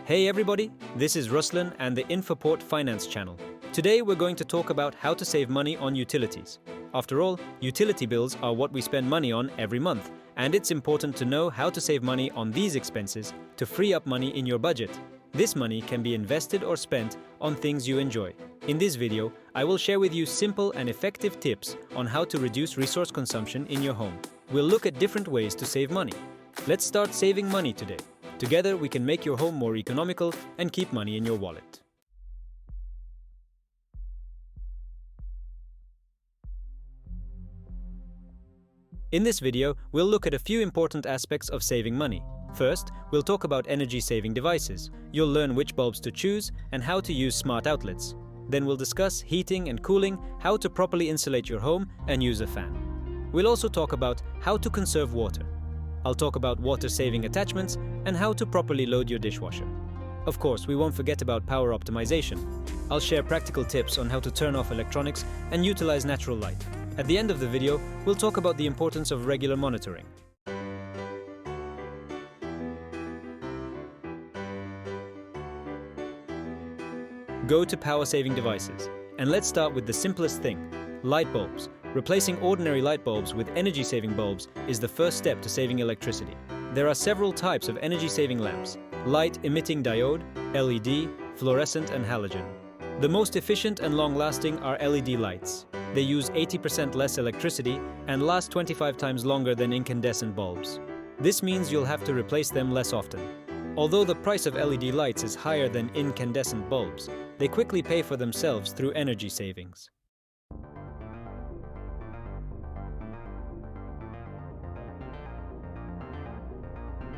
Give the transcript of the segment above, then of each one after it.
Hey everybody, this is Ruslan and the INFAPORT-FINANCE channel. Today we're going to talk about how to save money on utilities. After all, utility bills are what we spend money on every month, and it's important to know how to save money on these expenses to free up money in your budget. This money can be invested or spent on things you enjoy. In this video, I will share with you simple and effective tips on how to reduce resource consumption in your home. We'll look at different ways to save money. Let's start saving money today. Together, we can make your home more economical and keep money in your wallet. In this video, we'll look at a few important aspects of saving money. First, we'll talk about energy-saving devices. You'll learn which bulbs to choose and how to use smart outlets. Then we'll discuss heating and cooling, how to properly insulate your home and use a fan. We'll also talk about how to conserve water. I'll talk about water-saving attachments and how to properly load your dishwasher. Of course, we won't forget about power optimization. I'll share practical tips on how to turn off electronics and utilize natural light. At the end of the video, we'll talk about the importance of regular monitoring. Go to power-saving devices. And let's start with the simplest thing, light bulbs. Replacing ordinary light bulbs with energy-saving bulbs is the first step to saving electricity. There are several types of energy-saving lamps: light-emitting diode, LED, fluorescent, and halogen. The most efficient and long-lasting are LED lights. They use 80% less electricity and last 25 times longer than incandescent bulbs. This means you'll have to replace them less often. Although the price of LED lights is higher than incandescent bulbs, they quickly pay for themselves through energy savings.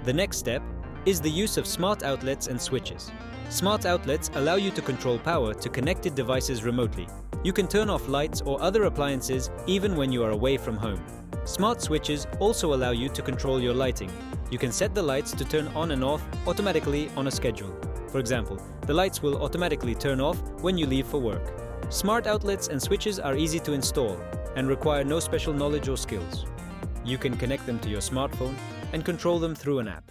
The next step is the use of smart outlets and switches. Smart outlets allow you to control power to connected devices remotely. You can turn off lights or other appliances even when you are away from home. Smart switches also allow you to control your lighting. You can set the lights to turn on and off automatically on a schedule. For example, the lights will automatically turn off when you leave for work. Smart outlets and switches are easy to install and require no special knowledge or skills. You can connect them to your smartphone and control them through an app.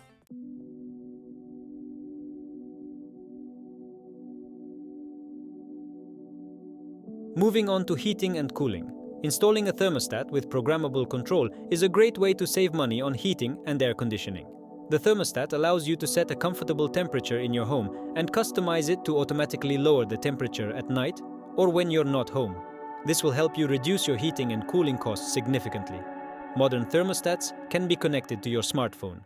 Moving on to heating and cooling. Installing a thermostat with programmable control is a great way to save money on heating and air conditioning. The thermostat allows you to set a comfortable temperature in your home and customize it to automatically lower the temperature at night or when you're not home. This will help you reduce your heating and cooling costs significantly. Modern thermostats can be connected to your smartphone.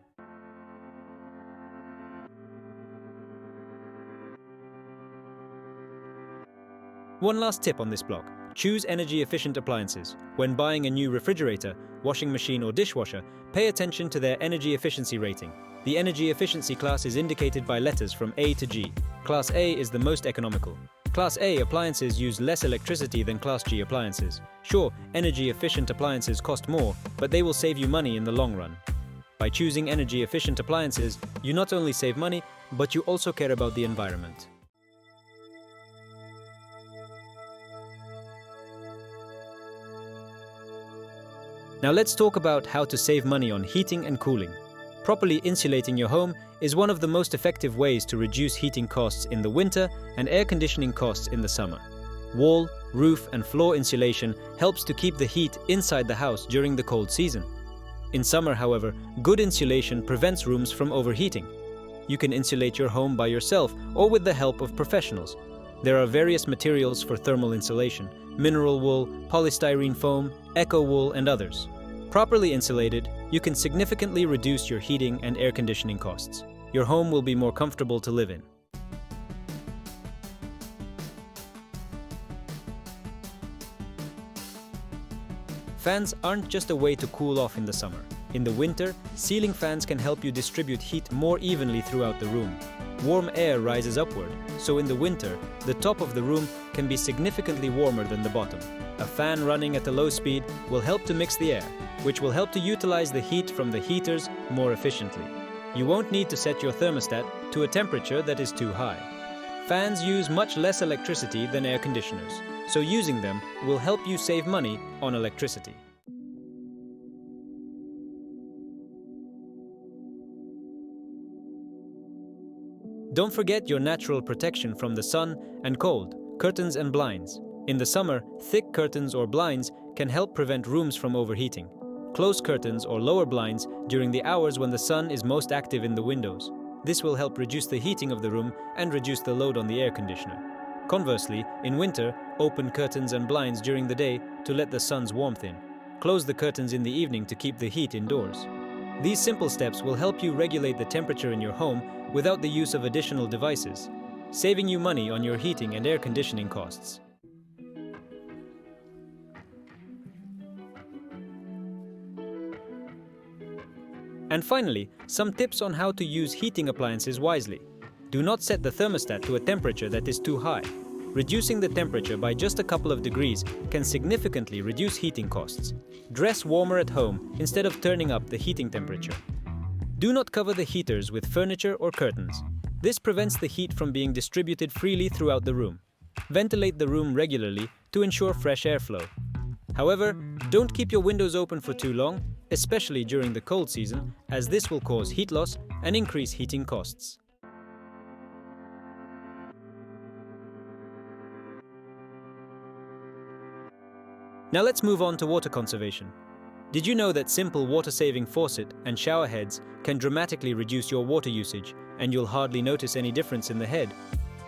One last tip on this block: choose energy-efficient appliances. When buying a new refrigerator, washing machine or dishwasher, pay attention to their energy efficiency rating. The energy efficiency class is indicated by letters from A to G. Class A is the most economical. Class A appliances use less electricity than Class G appliances. Sure, energy-efficient appliances cost more, but they will save you money in the long run. By choosing energy-efficient appliances, you not only save money, but you also care about the environment. Now let's talk about how to save money on heating and cooling. Properly insulating your home is one of the most effective ways to reduce heating costs in the winter and air conditioning costs in the summer. Wall, roof, and floor insulation helps to keep the heat inside the house during the cold season. In summer, however, good insulation prevents rooms from overheating. You can insulate your home by yourself or with the help of professionals. There are various materials for thermal insulation: mineral wool, polystyrene foam, eco wool, and others. Properly insulated, you can significantly reduce your heating and air conditioning costs. Your home will be more comfortable to live in. Fans aren't just a way to cool off in the summer. In the winter, ceiling fans can help you distribute heat more evenly throughout the room. Warm air rises upward, so in the winter, the top of the room can be significantly warmer than the bottom. A fan running at a low speed will help to mix the air, which will help to utilize the heat from the heaters more efficiently. You won't need to set your thermostat to a temperature that is too high. Fans use much less electricity than air conditioners, so using them will help you save money on electricity. Don't forget your natural protection from the sun and cold, curtains and blinds. In the summer, thick curtains or blinds can help prevent rooms from overheating. Close curtains or lower blinds during the hours when the sun is most active in the windows. This will help reduce the heating of the room and reduce the load on the air conditioner. Conversely, in winter, open curtains and blinds during the day to let the sun's warmth in. Close the curtains in the evening to keep the heat indoors. These simple steps will help you regulate the temperature in your home without the use of additional devices, saving you money on your heating and air conditioning costs. And finally, some tips on how to use heating appliances wisely. Do not set the thermostat to a temperature that is too high. Reducing the temperature by just a couple of degrees can significantly reduce heating costs. Dress warmer at home instead of turning up the heating temperature. Do not cover the heaters with furniture or curtains. This prevents the heat from being distributed freely throughout the room. Ventilate the room regularly to ensure fresh airflow. However, don't keep your windows open for too long, especially during the cold season, as this will cause heat loss and increase heating costs. Now let's move on to water conservation. Did you know that simple water-saving faucet and shower heads can dramatically reduce your water usage, and you'll hardly notice any difference in the head?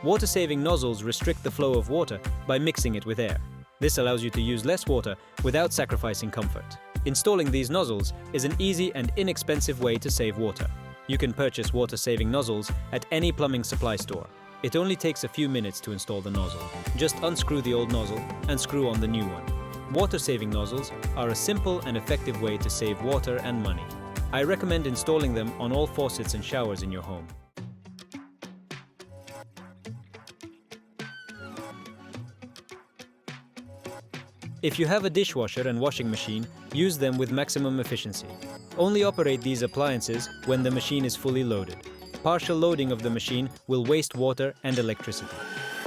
Water-saving nozzles restrict the flow of water by mixing it with air. This allows you to use less water without sacrificing comfort. Installing these nozzles is an easy and inexpensive way to save water. You can purchase water-saving nozzles at any plumbing supply store. It only takes a few minutes to install the nozzle. Just unscrew the old nozzle and screw on the new one. Water-saving nozzles are a simple and effective way to save water and money. I recommend installing them on all faucets and showers in your home. If you have a dishwasher and washing machine, use them with maximum efficiency. Only operate these appliances when the machine is fully loaded. Partial loading of the machine will waste water and electricity.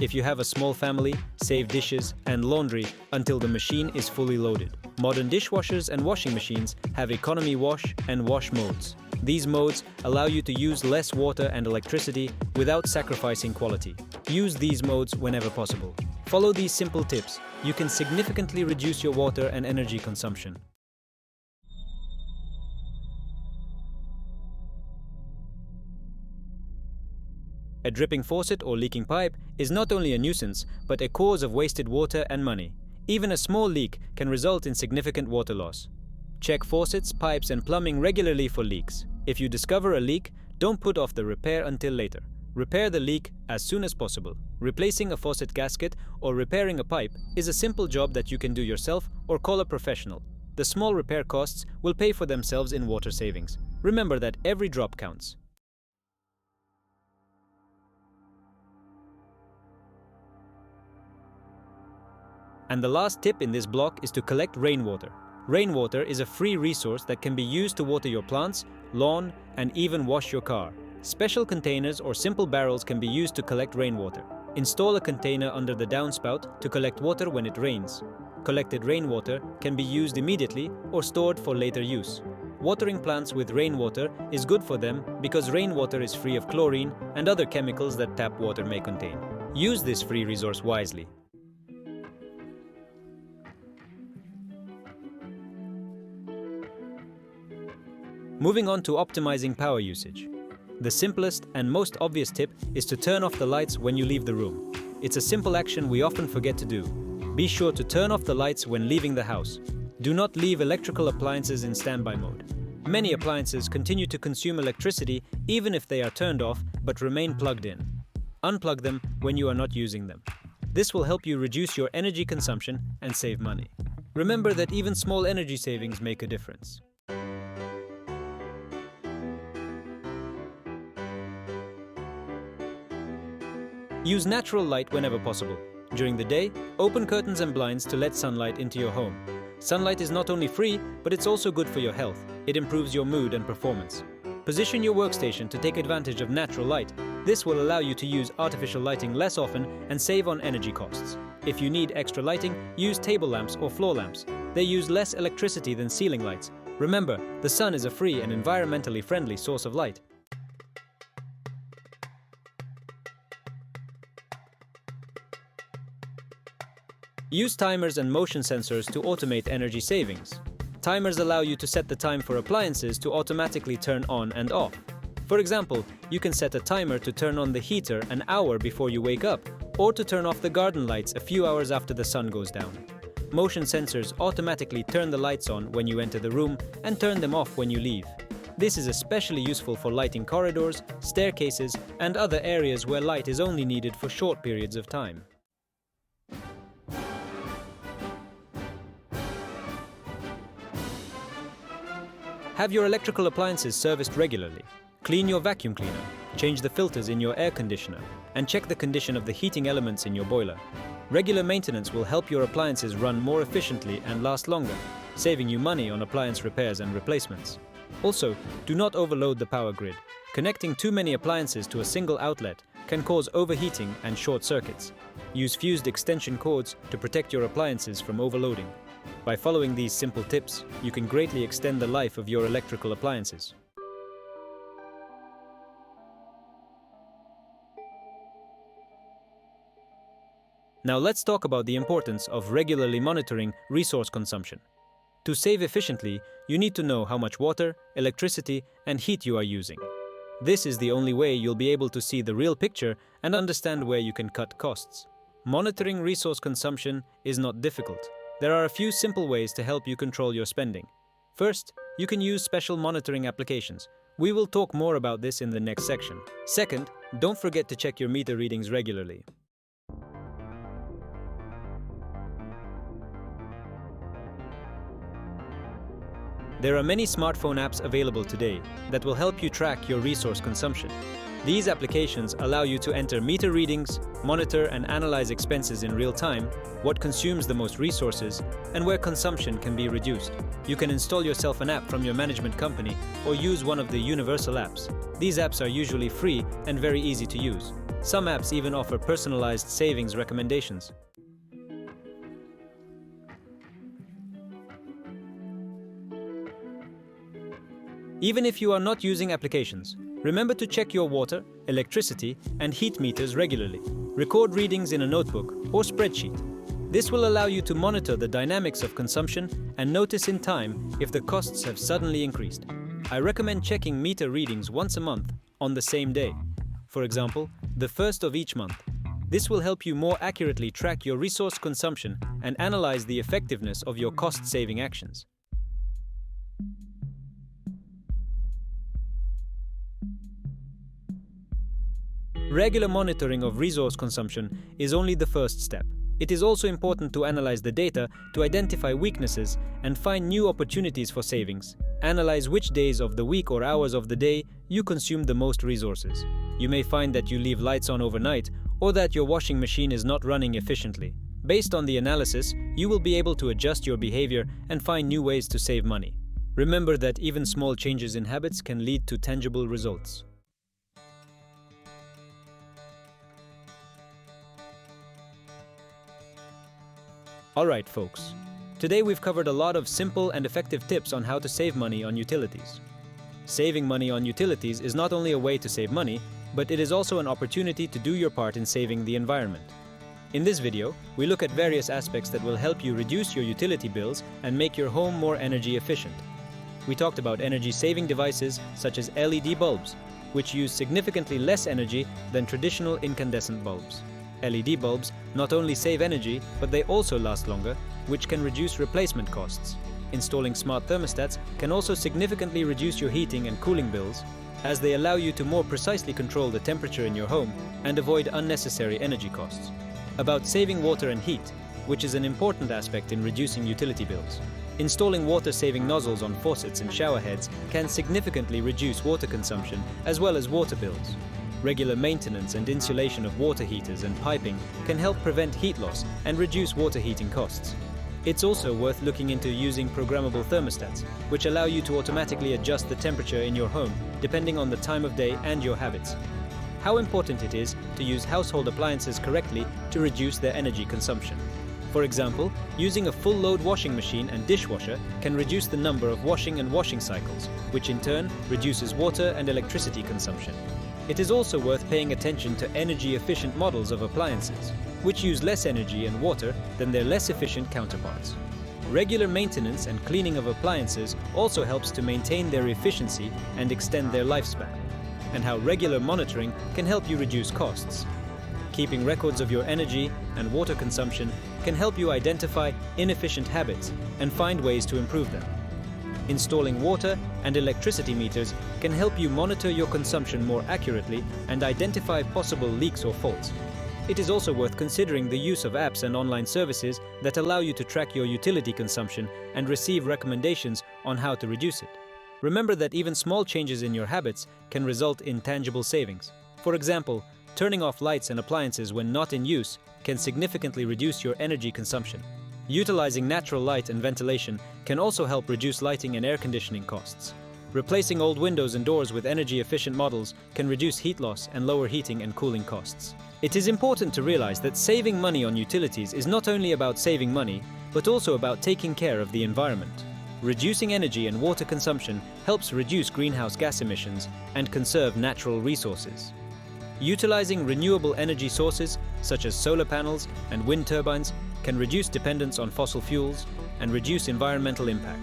If you have a small family, save dishes and laundry until the machine is fully loaded. Modern dishwashers and washing machines have economy wash and wash modes. These modes allow you to use less water and electricity without sacrificing quality. Use these modes whenever possible. Follow these simple tips. You can significantly reduce your water and energy consumption. A dripping faucet or leaking pipe is not only a nuisance, but a cause of wasted water and money. Even a small leak can result in significant water loss. Check faucets, pipes, and plumbing regularly for leaks. If you discover a leak, don't put off the repair until later. Repair the leak as soon as possible. Replacing a faucet gasket or repairing a pipe is a simple job that you can do yourself or call a professional. The small repair costs will pay for themselves in water savings. Remember that every drop counts. And the last tip in this block is to collect rainwater. Rainwater is a free resource that can be used to water your plants, lawn, and even wash your car. Special containers or simple barrels can be used to collect rainwater. Install a container under the downspout to collect water when it rains. Collected rainwater can be used immediately or stored for later use. Watering plants with rainwater is good for them because rainwater is free of chlorine and other chemicals that tap water may contain. Use this free resource wisely. Moving on to optimizing power usage. The simplest and most obvious tip is to turn off the lights when you leave the room. It's a simple action we often forget to do. Be sure to turn off the lights when leaving the house. Do not leave electrical appliances in standby mode. Many appliances continue to consume electricity even if they are turned off but remain plugged in. Unplug them when you are not using them. This will help you reduce your energy consumption and save money. Remember that even small energy savings make a difference. Use natural light whenever possible. During the day, open curtains and blinds to let sunlight into your home. Sunlight is not only free, but it's also good for your health. It improves your mood and performance. Position your workstation to take advantage of natural light. This will allow you to use artificial lighting less often and save on energy costs. If you need extra lighting, use table lamps or floor lamps. They use less electricity than ceiling lights. Remember, the sun is a free and environmentally friendly source of light. Use timers and motion sensors to automate energy savings. Timers allow you to set the time for appliances to automatically turn on and off. For example, you can set a timer to turn on the heater an hour before you wake up, or to turn off the garden lights a few hours after the sun goes down. Motion sensors automatically turn the lights on when you enter the room and turn them off when you leave. This is especially useful for lighting corridors, staircases, and other areas where light is only needed for short periods of time. Have your electrical appliances serviced regularly. Clean your vacuum cleaner, change the filters in your air conditioner, and check the condition of the heating elements in your boiler. Regular maintenance will help your appliances run more efficiently and last longer, saving you money on appliance repairs and replacements. Also, do not overload the power grid. Connecting too many appliances to a single outlet can cause overheating and short circuits. Use fused extension cords to protect your appliances from overloading. By following these simple tips, you can greatly extend the life of your electrical appliances. Now let's talk about the importance of regularly monitoring resource consumption. To save efficiently, you need to know how much water, electricity, and heat you are using. This is the only way you'll be able to see the real picture and understand where you can cut costs. Monitoring resource consumption is not difficult. There are a few simple ways to help you control your spending. First, you can use special monitoring applications. We will talk more about this in the next section. Second, don't forget to check your meter readings regularly. There are many smartphone apps available today that will help you track your resource consumption. These applications allow you to enter meter readings, monitor and analyze expenses in real time, what consumes the most resources, and where consumption can be reduced. You can install yourself an app from your management company or use one of the universal apps. These apps are usually free and very easy to use. Some apps even offer personalized savings recommendations. Even if you are not using applications, remember to check your water, electricity, and heat meters regularly. Record readings in a notebook or spreadsheet. This will allow you to monitor the dynamics of consumption and notice in time if the costs have suddenly increased. I recommend checking meter readings once a month on the same day. For example, the first of each month. This will help you more accurately track your resource consumption and analyze the effectiveness of your cost-saving actions. Regular monitoring of resource consumption is only the first step. It is also important to analyze the data to identify weaknesses and find new opportunities for savings. Analyze which days of the week or hours of the day you consume the most resources. You may find that you leave lights on overnight or that your washing machine is not running efficiently. Based on the analysis, you will be able to adjust your behavior and find new ways to save money. Remember that even small changes in habits can lead to tangible results. Alright folks, today we've covered a lot of simple and effective tips on how to save money on utilities. Saving money on utilities is not only a way to save money, but it is also an opportunity to do your part in saving the environment. In this video, we look at various aspects that will help you reduce your utility bills and make your home more energy efficient. We talked about energy-saving devices such as LED bulbs, which use significantly less energy than traditional incandescent bulbs. LED bulbs not only save energy, but they also last longer, which can reduce replacement costs. Installing smart thermostats can also significantly reduce your heating and cooling bills, as they allow you to more precisely control the temperature in your home and avoid unnecessary energy costs. About saving water and heat, which is an important aspect in reducing utility bills. Installing water-saving nozzles on faucets and shower heads can significantly reduce water consumption as well as water bills. Regular maintenance and insulation of water heaters and piping can help prevent heat loss and reduce water heating costs. It's also worth looking into using programmable thermostats, which allow you to automatically adjust the temperature in your home depending on the time of day and your habits. How important it is to use household appliances correctly to reduce their energy consumption. For example, using a full-load washing machine and dishwasher can reduce the number of washing and washing cycles, which in turn reduces water and electricity consumption. It is also worth paying attention to energy-efficient models of appliances, which use less energy and water than their less efficient counterparts. Regular maintenance and cleaning of appliances also helps to maintain their efficiency and extend their lifespan, and how regular monitoring can help you reduce costs. Keeping records of your energy and water consumption can help you identify inefficient habits and find ways to improve them. Installing water and electricity meters can help you monitor your consumption more accurately and identify possible leaks or faults. It is also worth considering the use of apps and online services that allow you to track your utility consumption and receive recommendations on how to reduce it. Remember that even small changes in your habits can result in tangible savings. For example, turning off lights and appliances when not in use can significantly reduce your energy consumption. Utilizing natural light and ventilation can also help reduce lighting and air conditioning costs. Replacing old windows and doors with energy-efficient models can reduce heat loss and lower heating and cooling costs. It is important to realize that saving money on utilities is not only about saving money, but also about taking care of the environment. Reducing energy and water consumption helps reduce greenhouse gas emissions and conserve natural resources. Utilizing renewable energy sources, such as solar panels and wind turbines, can reduce dependence on fossil fuels and reduce environmental impact.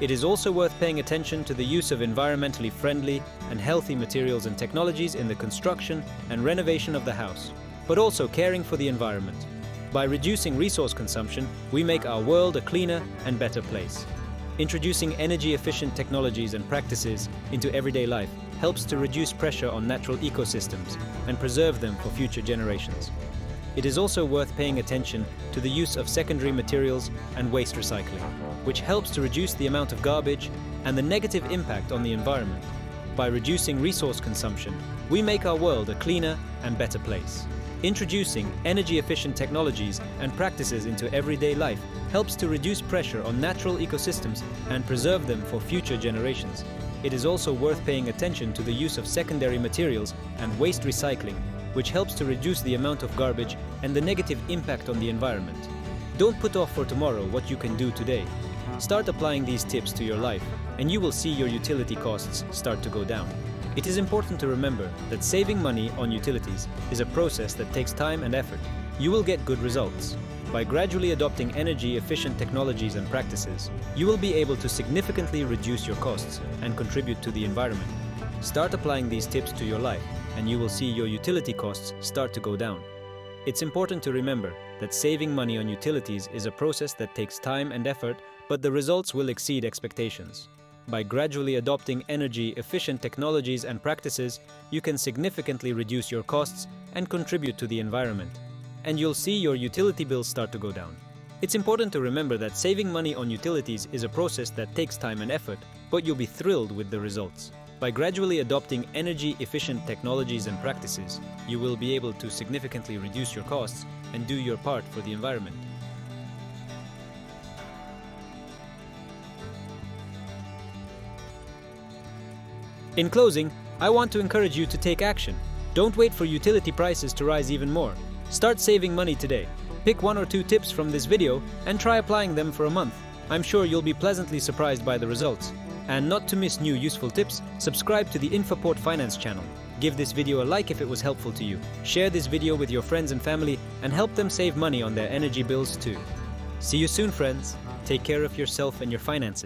It is also worth paying attention to the use of environmentally friendly and healthy materials and technologies in the construction and renovation of the house, but also caring for the environment. By reducing resource consumption, we make our world a cleaner and better place. Introducing energy-efficient technologies and practices into everyday life helps to reduce pressure on natural ecosystems and preserve them for future generations. It is also worth paying attention to the use of secondary materials and waste recycling, which helps to reduce the amount of garbage and the negative impact on the environment. By reducing resource consumption, we make our world a cleaner and better place. Introducing energy-efficient technologies and practices into everyday life helps to reduce pressure on natural ecosystems and preserve them for future generations. It is also worth paying attention to the use of secondary materials and waste recycling, which helps to reduce the amount of garbage and the negative impact on the environment. Don't put off for tomorrow what you can do today. Start applying these tips to your life, and you will see your utility costs start to go down. It is important to remember that saving money on utilities is a process that takes time and effort. You will get good results. By gradually adopting energy-efficient technologies and practices, you will be able to significantly reduce your costs and contribute to the environment. Start applying these tips to your life, and you will see your utility costs start to go down. It's important to remember that saving money on utilities is a process that takes time and effort, but the results will exceed expectations. By gradually adopting energy-efficient technologies and practices, you can significantly reduce your costs and contribute to the environment. And you'll see your utility bills start to go down. It's important to remember that saving money on utilities is a process that takes time and effort, but you'll be thrilled with the results. By gradually adopting energy-efficient technologies and practices, you will be able to significantly reduce your costs and do your part for the environment. In closing, I want to encourage you to take action. Don't wait for utility prices to rise even more. Start saving money today. Pick 1 or 2 tips from this video and try applying them for a month. I'm sure you'll be pleasantly surprised by the results. And not to miss new useful tips, subscribe to the INFAPORT-FINANCE channel. Give this video a like if it was helpful to you. Share this video with your friends and family and help them save money on their energy bills too. See you soon, friends. Take care of yourself and your finances.